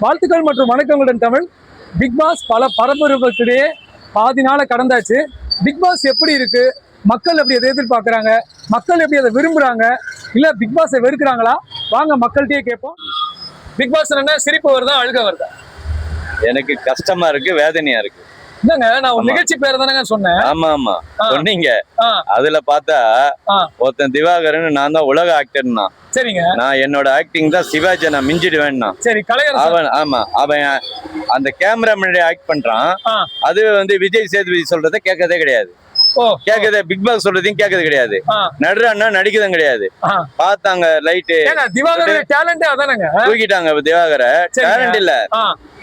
வாழ்த்துக்கள் மற்றும் வணக்கங்களுடன் Tamil. Big pass பல பரபரப்புக்கிடையே பாதி நாளை கடந்தாச்சு. பிக் பாஸ் எப்படி இருக்கு, மக்கள் எப்படி அதை எதிர்பார்க்குறாங்க, மக்கள் எப்படி அதை விரும்புறாங்க, இல்லை பிக் பாஸை வெறுக்கிறாங்களா? வாங்க மக்கள்கிட்டயே கேட்போம். பிக் பாஸ் என்ன சிரிப்பு வருதா அழுக வருதா? எனக்கு கஷ்டமா இருக்கு, வேதனையா இருக்கு. இல்லங்க, நான் ஒரு நிகழ்ச்சி பேர் தானங்க சொன்னேன். ஆமா ஆமா சொன்னீங்க. அதுல பார்த்தா ஒருத்தன் திவாகரன், நான் தான் உலக ஆக்டர்னா. சரிங்க. நான் என்னோட ஆக்டிங் தான் சிவாஜி நான் மிஞ்சிடுவேன்னா. சரி, அவன் ஆமா அவன் அந்த கேமரா முன்னாடி ஆக்ட் பண்றான். அது வந்து விஜய் சேதுபதி சொல்றதை கேட்கறதே கிடையாது. கேக்குது, பிக் பாஸ் சொல்றதையும் கேட்கறது கிடையாது. நடுறான்னா நடிக்கதும் கிடையாது. பார்த்தாங்க லைட்டு தூக்கிட்டாங்க. திவாகர டேலண்ட் இல்ல,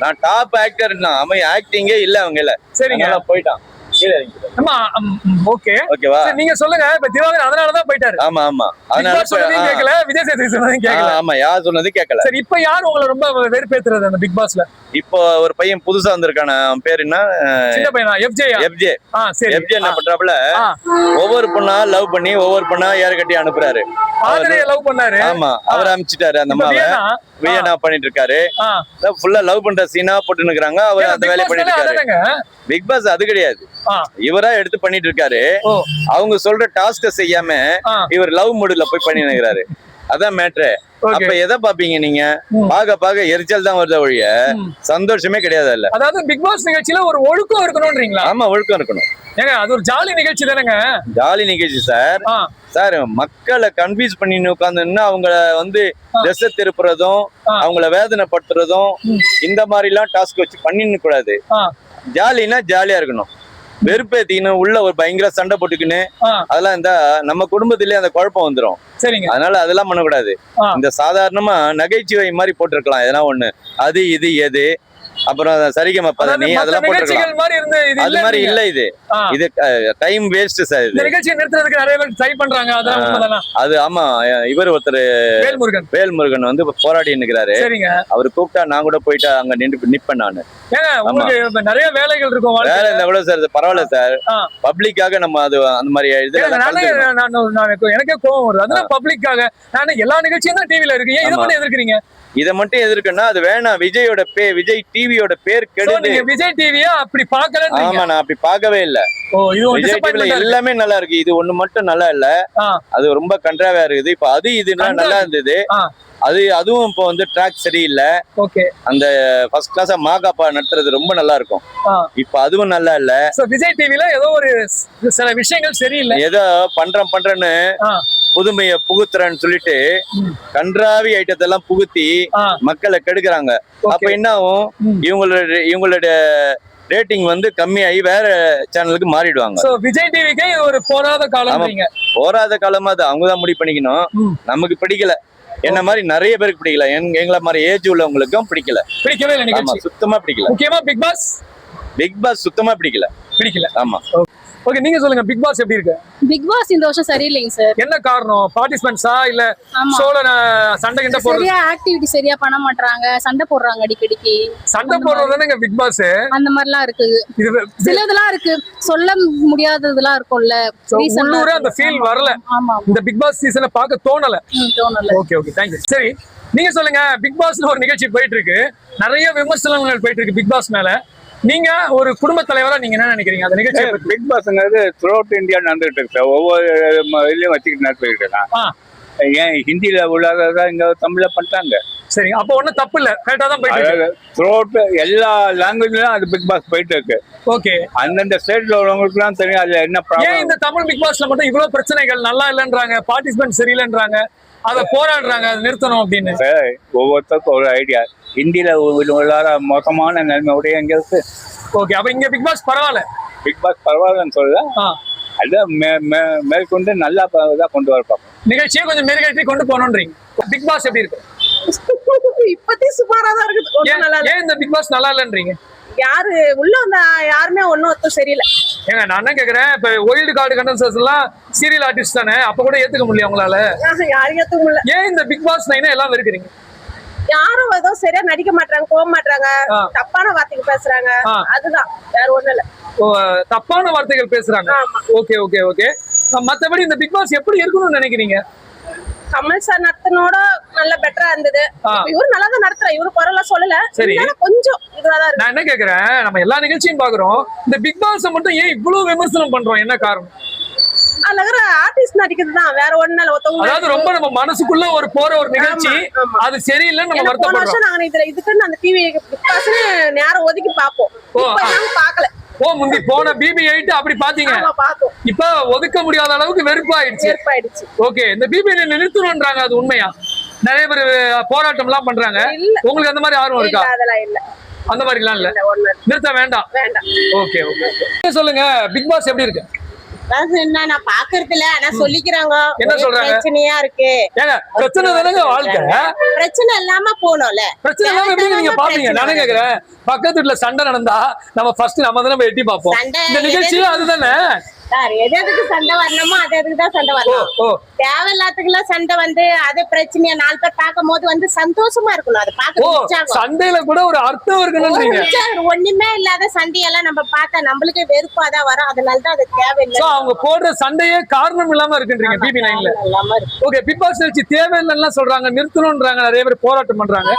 நான் டாப் ஆக்டர் தான். அவன் ஆக்டிங்கே இல்ல அவங்க இல்ல. சரிங்க, போயிட்டான். நீங்க சொல்லுங்க. இப்ப திவாகர் அதனாலதான் போயிட்டாரு. ஆமா ஆமா, அதனால கேட்கல, விஜய் சேதுபதி சொன்னதையும் கேட்கல. ஆமா, யார் சொன்னது கேட்கல. சரி, இப்ப யார் உங்களை ரொம்ப வெறுப்பேத்துறது அந்த பிக் பாஸ்ல? இப்போ ஒரு பையன் புதுசா வந்திருக்கான, அவன் பேர் என்ன? சின்ன பையனா? எஃப்ஜே. எஃப்ஜே என்ன பண்றாப்புல, ஒவ்வொரு பொண்ணா லவ் பண்ணி ஒவ்வொரு பொண்ணா ஏற கட்டி அனுப்புறாரு. லவ் பண்ணாரு. ஆமா, அவர் அனுப்பிச்சிட்டாரு. அந்த மாதிரி வியனா பண்ணிட்டு இருக்காரு. ஃபுல்லா லவ் பண்ற சீனா போட்டு நிக்கிறாங்க. அவர் அந்த வேலையை பண்ணிட்டு இருக்காரு. பிக் பாஸ் அது கிடையாது, இவரா எடுத்து பண்ணிட்டு இருக்காரு. அவங்க சொல்ற டாஸ்க செய்யாம இவர் லவ் மூடுல போய் பண்ணி நிக்கிறாரு. அதான் மேட்ரு. அப்ப எதை பாப்பீங்க நீங்க? பாக்க எரிச்சல் தான் வருத ஒழிய சந்தோஷமே கிடையாது. இல்ல, அதாவது பிக் பாஸ் நிகழ்ச்சியில ஒரு ஒழுக்கம் இருக்கணும்ன்றீங்களா? ஆமா, ஒழுக்கம் இருக்கணும். ஏங்க, அது ஒரு ஜாலி நிகழ்ச்சி தானேங்க? ஜாலி நிகழ்ச்சி சார். சார், மக்களை கன்ஃபியூஸ் பண்ணி உட்காந்துன்னா அவங்கள வந்து திசை திருப்புறதும் அவங்கள வேதனைப்படுத்துறதும் இந்த மாதிரி எல்லாம் டாஸ்க் வச்சு பண்ணின்னு கூடாது. ஜாலினா ஜாலியா இருக்கணும். வெறுப்பேத்தின்னு உள்ள ஒரு பயங்கர சண்டை போட்டுக்குன்னு அதெல்லாம் இருந்தா நம்ம குடும்பத்திலேயே அந்த குழப்பம் வந்துடும். சரிங்க, அதனால அதெல்லாம் பண்ணக்கூடாது. இந்த சாதாரணமா நகைச்சுவை மாதிரி போட்டிருக்கலாம். எதனா ஒண்ணு, அது இது எது, அப்புறம் சரிகமா பதனி, அதெல்லாம் போட்டிருக்கலாம். அது மாதிரி இல்ல. இது டைம் வேஸ்ட் சார். இது நிகழ்ச்சியை நிறுத்துறதுக்கு நிறைய பேர் ட்ரை பண்றாங்க. அது ஆமா, இவர் ஒருத்தர் வேல்முருகன் வந்து போராடி நிக்கிறாரு. அவரு கூப்பிட்டா நான் கூட போயிட்டு அங்க நிப்பேன் நானு. நிறைய வேலைகள் இருக்கும். வேலை இந்த எவ்வளவு சார், பரவாயில்ல சார். பப்ளிக்காக நம்ம அது அந்த மாதிரி எனக்கே கோவம் வருது. அதெல்லாம் பப்ளிக்காக நான் எல்லா நிகழ்ச்சியும் தான் டிவில இருக்கு. இதை மட்டும் எதிர்க்கிறீங்க? இதை மட்டும் எதிர்க்குன்னா அது வேணாம். விஜயோட விஜய் டிவியோட பேர் கெடுது. விஜய் டிவியா அப்படி பாக்கல? ஆமா, நான் அப்படி பார்க்கவே இல்ல. விஜய் டிவில எல்லாமே நல்லா இருக்கு, இது ஒண்ணு மட்டும் நல்லா இல்ல. அது ரொம்ப கன்றாவியா இருக்குது. இப்ப அது இதுலாம் நல்லா இருந்தது. அதுவும் இப்போ வந்து ட்ராக் சரியில்லை. அந்த ஃபர்ஸ்ட் கிளாஸா மாகாப்பா நடத்துறது ரொம்ப நல்லா இருக்கும். இப்ப அதுவும் நல்லா இல்ல. விஜய் டிவில ஏதோ ஒரு சில விஷயங்கள் சரியில்லை. ஏதோ பண்றேன்னு புதுமைய புகுத்துறன்னு சொல்லிட்டு கன்றாவி ஐட்டத்தை எல்லாம் புகுத்தி மக்களை கெடுக்கிறாங்க. அப்ப என்ன ஆகும், இவங்களோட ரேட்டிங் வந்து கம்மியாகி வேற சேனலுக்கு மாறிடுவாங்க. விஜய் டிவிக்கு ஒரு போராத காலம். போராத காலமா அது அவங்கதான் முடிவு பண்ணிக்கணும். நமக்கு பிடிக்கல. என்ன மாதிரி நிறைய பேருக்கு பிடிக்கல. எங்களை மாதிரி ஏஜ் உள்ளவங்களுக்கும் பிடிக்கவே இல்லை. சுத்தமா பிடிக்கல. முக்கியமா பிக் பாஸ் சுத்தமா பிடிக்கல. ஆமா. ஓகே, நீங்க சொல்லுங்க, பிக் பாஸ் எப்படி இருக்கு? பிக் பாஸ் இந்த வருஷம் சரியில்லைங்க சார். என்ன காரணம்? பார்ட்டிசிபென்ட்ஸா இல்ல சோல சண்டை கிட்ட போறது? சரியா ஆக்டிவிட்டி சரியா பண்ண மாட்டாங்க, சண்டை போடுறாங்க அடிக்கடிக்கு. சண்டை போடுறதுதானங்க பிக் பாஸ். அந்த மாதிரிலாம் இருக்கு. சிலதெல்லாம் இருக்கு, சொல்ல முடியாததெல்லாம் இருக்கும்ல. உள்ளூரே அந்த ஃபீல் வரல. இந்த பிக் பாஸ் சீசனை பார்க்க தோணல. Okay, thank you. சரி, நீங்க சொல்லுங்க. பிக் பாஸ்ல ஒரு நிகழ்ச்சி போயிட்டு இருக்கு, நிறைய விமர்சனங்கள் போயிட்டு இருக்கு பிக் பாஸ் மேல. நீங்க ஒரு குடும்ப தலைவரா நீங்க என்ன நினைக்கிறீங்க அந்த நிகழ்ச்சி? பிக் பாஸ்ங்கிறது த்ரூ அவுட் இந்தியா நடந்துட்டு இருக்கு சார். ஒவ்வொரு இதுலயும் வச்சுக்கிட்டு நடத்திட்டு இருக்கான். ஏன் ஹிந்தியில உள்ளதான் இங்க தமிழ்ல பண்ணிட்டாங்க. சரி, அப்போ ஒன்னும் தப்பு இல்ல, கரெக்டா தான் போயிட்டு இருக்கு. த்ரூ அவுட் எல்லா லாங்குவேஜ்லயும் அது பிக் பாஸ் போயிட்டு இருக்கு. ஓகே, அந்தந்த ஸ்டேட்ல உள்ளவங்களுக்கு எல்லாம் தெரியும் அதுல என்ன ப்ராப்ளம். ஏன் இந்த தமிழ் பிக் பாஸ்ல மட்டும் இவ்வளவு பிரச்சனைகள்? நல்லா இல்லைன்றாங்க, பார்ட்டிசிபென்ட் சரியில்லைன்றாங்க, அதை போராடுறாங்க, அதை நிறுத்தணும் அப்படின்னு. ஒவ்வொருத்தருக்கும் ஒரு ஐடியா. ஹிந்தியில உள்ளார மோசமான நிலைமையுடைய எங்க இருக்கு. ஓகே, அப்ப இங்க பிக் பாஸ் பரவாயில்ல. பிக் பாஸ் பரவாயில்லன்னு சொல்ல, அதான் மேற்கொண்டு நல்லா இதாக கொண்டு வரப்போம். நிகழ்ச்சியை கொஞ்சம் மெருகேற்றி கொண்டு போகணும்ன்றீங்க. பிக் பாஸ் எப்படி இருக்கு? இப்பத்தி சுமாரா தான் இருக்கு. ஏன் இந்த பிக் பாஸ் நல்லா இல்லைன்றீங்க? யாரு உள்ள வந்த யாருமே ஒன்னும் சரியில்லை. ஏங்க, நான் என்ன கேக்குறேன், இப்ப ஒயில்டு கார்டு கண்டஸ்டன்ஸ் எல்லாம் சீரியல் ஆர்டிஸ்ட் தானே, அப்ப கூட ஏத்துக்க முடியல உங்களால? யாரும் ஏத்துக்க முடியல. ஏன் இந்த பிக் பாஸ் நைனா எல்லாம் வெறுக்கிறீங்க? யாரும் ஏதோ சரியா நடிக்க மாட்டாங்க, போக மாட்டாங்க, தப்பான வார்த்தைகள் பேசுறாங்க. அதுதான், வேற ஒண்ணும் இல்ல. தப்பான வார்த்தைகள் பேசுறாங்க. ஓகே, மத்தபடி இந்த பிக் பாஸ் எப்படி இருக்கணும்னு நினைக்கிறீங்க? கமல் சார் நடத்தினோட நல்ல பெட்டரா இருந்தது. இவரு நல்லா தான் நடத்துற, இவரு குரலா சொல்லல, சரி. கொஞ்சம் இதுவாதான் இருக்கு. நான் என்ன கேக்குறேன், நம்ம எல்லா நிகழ்ச்சியும் பாக்குறோம், இந்த பிக் பாஸ் மட்டும் ஏன் இவ்வளவு விமர்சனம் பண்றோம், என்ன காரணம்? அதுல இருக்கிற ஆர்டிஸ்ட் நடிக்கிறதுதான், வேற ஒண்ணு இல்ல. அதாவது ரொம்ப நம்ம மனசுக்குள்ள ஒரு போற ஒரு நிகழ்ச்சி, அது சரியில்லைன்னு நம்ம போன வருத்தப்படுறோம். வருஷம் நாங்க இதுக்குன்னு அந்த டிவி பிக் பாஸ்னு நேரம் ஒதுக்கி பாப்போம். பாக்கல. முந்தி போன BB8 அப்படி பாத்தீங்க, இப்ப ஒதுக்க முடியாத அளவுக்கு வெறுப்பாயிடுச்சு. ஓகே, இந்த BB9 நிறுத்தணும்ன்றாங்க, அது உண்மையா? நிறைய பேர் போராட்டம் எல்லாம் பண்றாங்க. உங்களுக்கு அந்த மாதிரி ஆர்வம் இருக்கா? அதெல்லாம் இல்ல, அந்த மாதிரி எல்லாம் இல்ல, நிறுத்த வேண்டாம். ஓகே ஓகே, சொல்லுங்க பிக் பாஸ் எப்படி இருக்கு? என்ன நான் பாக்குறது இல்ல, ஆனா சொல்லிக்கிறாங்க என்ன சொல்றாங்க? பிரச்சனையா இருக்கு. ஏங்க பிரச்சனை தானங்க வாழ்க்கை, பிரச்சனை இல்லாம போனோம்ல. பிரச்சனை இல்லாம எப்படி நீங்க பாப்பீங்க? நானே கேக்குறேன், பக்கத்து வீட்டுல சண்டை நடந்தா நம்ம ஃபர்ஸ்ட் நம்ம தானே போய் எட்டி பாப்போம். இந்த நிகழ்ச்சியும் அதுதானே சார். எதுக்கு சண்டை வரணுமோ அதுக்கு தான் சண்டை வரணும். தேவையில்லாத்துக்குலாம் சண்டை வந்து அது பிரச்சனையா 4 பேர் பார்க்கும் போது வந்து சந்தோஷமா இருக்கணும். அது பார்க்க சண்டையில கூட ஒரு அர்த்தம் இருக்கணும்ன்றீங்க. ஒண்ணுமே இல்லாத சண்டையெல்லாம் நம்ம பார்த்தா நம்மளுக்கு வெறுப்பாதான் வரும். அதனால தான் அது தேவையில்லை. அவங்க போடுற சண்டையே காரணம் இல்லாம இருக்குன்றீங்க BB9ல. ஓகே, பிக் பாஸ் நிகழ்ச்சி தேவையில்லைன்னு சொல்றாங்க, நிறுத்தணும்ன்றாங்க, நிறைய பேர் போராட்டம் பண்றாங்க.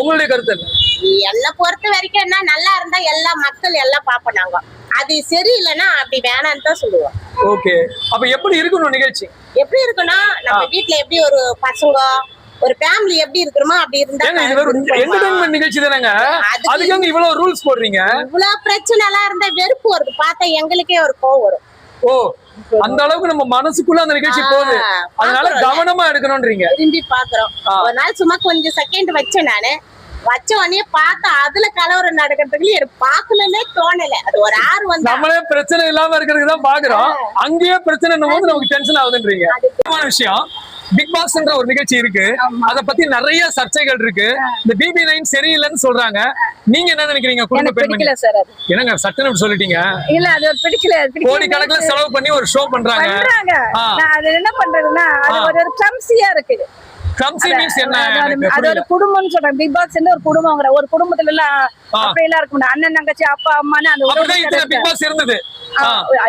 உங்களுடைய கருத்து என்ன? என்ன பொறுத்த வரைக்கும் என்ன, நல்லா இருந்தா எல்லா மக்கள் எல்லாம் பாப்போம். நாங்க அது சரியில்லைன்னா அப்படி வேணான்னு தான் சொல்லுவோம். ஓகே, அப்ப எப்படி இருக்கணும் நிகழ்ச்சி? எப்படி இருக்குன்னா, நம்ம வீட்டுல எப்படி ஒரு பசங்க ஒரு ஃபேமிலி எப்படி இருக்கணுமோ அப்படி இருந்தா. இது ஒரு என்டர்டெயின்மென்ட் நிகழ்ச்சி தானங்க, அதுக்கு இவ்வளவு ரூல்ஸ் போடுறீங்க? இவ்வளவு பிரச்சனை எல்லாம் இருந்தா வெறுப்பு வருது, பார்த்தா எங்களுக்கே ஒரு கோவம் வரும். அந்த அளவுக்கு நம்ம மனசுக்குள்ள அந்த நிகழ்ச்சி போகுது, அதனால கவனமா எடுக்கணும்ன்றீங்க. விரும்பி பாக்குறோம். ஒரு நாள் சும்மா கொஞ்சம் செகண்ட் வச்சேன், நானு வச்ச உடனே பார்த்தா அதுல கலவரம் நடக்கிறதுக்கு எனக்கு பாக்கலன்னே தோணல. அது ஒரு ஆறு வந்து நம்மளே பிரச்சனை இல்லாம இருக்கிறதுக்கு தான் பாக்குறோம், அங்கேயே பிரச்சனை போது நமக்கு டென்ஷன் ஆகுதுன்றீங்க. விஷயம் பிக் பாஸ்ன்ற ஒரு நிகழ்ச்சி இருக்கு, அத பத்தி நிறைய சர்ச்சைகள் இருக்கு. இந்த BB9 சரியில்லைன்னு சொல்றாங்க, நீங்க என்ன நினைக்கிறீங்க? குடும்ப பெண்மணி என்னங்க சட்டன்னு சொல்லிட்டீங்க? இல்ல, அது பிடிக்கல. கோடி கணக்குல செலவு பண்ணி ஒரு ஷோ பண்றாங்க. அது என்ன பண்றதுன்னா, அது ஒரு கிளம்சியா இருக்கு. கிளம்சி மீன்ஸ் என்ன? அது ஒரு குடும்பம்னு சொல்றாங்க. பிக் பாஸ் ஒரு குடும்பம்ங்கற, ஒரு குடும்பத்துல எல்லாம் அப்படி எல்லாம் இருக்கும். அண்ணன் தங்கச்சி அப்பா அம்மான்னு அந்த ஒரு பிக் பாஸ் இருந்தது.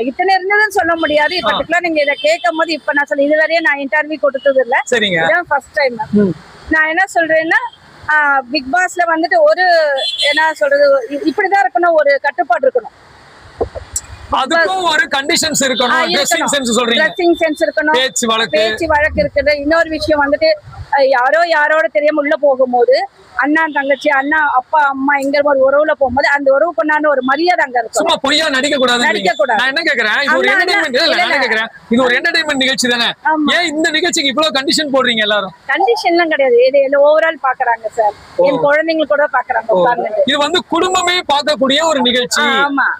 இத்தனை இருந்ததுன்னு சொல்ல முடியாது. பர்டிகுலர் நீங்க இதை கேட்கும் போது இப்ப நான் சொல்ல, இதுவரையே நான் இன்டர்வியூ கொடுத்தது இல்ல, இதான் ஃபர்ஸ்ட் டைம். நான் என்ன சொல்றேன்னா, பிக் பாஸ்ல வந்துட்டு ஒரு என்ன சொல்றது, இப்படிதான் இருக்கணும், ஒரு கட்டுப்பாடு இருக்கணும். அதுக்கும் ஒரு கண்டிஷன்ஸ் இருக்கணும். ட்ரெஸ்ஸிங் சென்ஸ் சொல்றீங்க, ட்ரெஸ்ஸிங் சென்ஸ் இருக்கணும், பேச்சு வழக்கு இருக்குது. இன்னொரு விஷயம் வந்துட்டு, யாரோ யாரோட தெரியாம உள்ள போகும்போது அண்ணா தங்கச்சி, அண்ணா அப்பா அம்மா எங்க ஒரு உறவுல போகும்போது அந்த உறவு கொண்டாந்து ஒரு மரியாதை அங்க இருக்கும். சும்மா பொய்யா நடிக்க கூடாது. நான் என்ன கேக்குறேன், இது ஒரு என்டர்டெயின்மென்ட் இல்ல, நான் கேக்குறேன் இது ஒரு என்டர்டெயின்மென்ட் நிகழ்ச்சி தானே, ஏன் இந்த நிகழ்ச்சிக்கு இவ்வளவு கண்டிஷன் போடுறீங்க? எல்லாரும் கண்டிஷன்லாம் கிடையாது, இது ஓவரால் பாக்குறாங்க சார். என் குழந்தைங்க கூட பாக்குறாங்க. இது வந்து குடும்பமே பார்க்கக்கூடிய ஒரு நிகழ்ச்சி.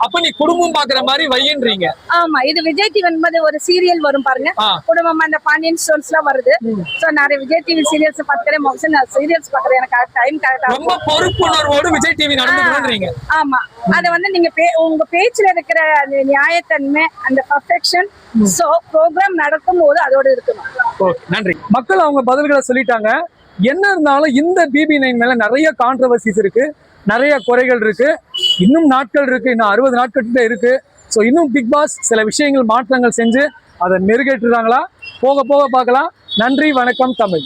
அப்ப நீ குடும்பம் பாக்குற மாதிரி வையன்றீங்க. ஆமா, இது விஜய் டிவி என்பது ஒரு சீரியல் வரும் பாருங்க, குடும்பம், அந்த பாண்டியன் ஸ்டோன்ஸ் எல்லாம் வருது. சோ நிறைய விஜய் டிவி சீரியல்ஸ் பார்க்கிறேன், நான் சீரியல்ஸ் பாக்குறேன். எனக்கு டைம் கரெக்டா, ரொம்ப பொறுப்புணர்வோடு விஜய் டிவி நடந்துக்கணும்ன்றீங்க. ஆமா, அது வந்து நீங்க உங்க பேச்சுல இருக்கிற அந்த நியாயத்தன்மை, அந்த பர்ஃபெக்ஷன், சோ ப்ரோக்ராம் நடக்கும் போது அதோட இருக்கணும். ஓகே, நன்றி. மக்கள் அவங்க பதில்களை சொல்லிட்டாங்க. என்ன இருந்தாலும் இந்த BB9 மேல நிறைய கான்ட்ரவர்சிஸ் இருக்கு, நிறைய குறைகள் இருக்கு. இன்னும் நாட்கள் இருக்கு, இன்னும் 60 நாட்கள் இருக்கு. ஸோ இன்னும் பிக் பாஸ் சில விஷயங்கள் மாற்றங்கள் செஞ்சு அதை மெருகேற்றுறாங்களா, போக போக பார்க்கலாம். நன்றி, வணக்கம் தமிழ்.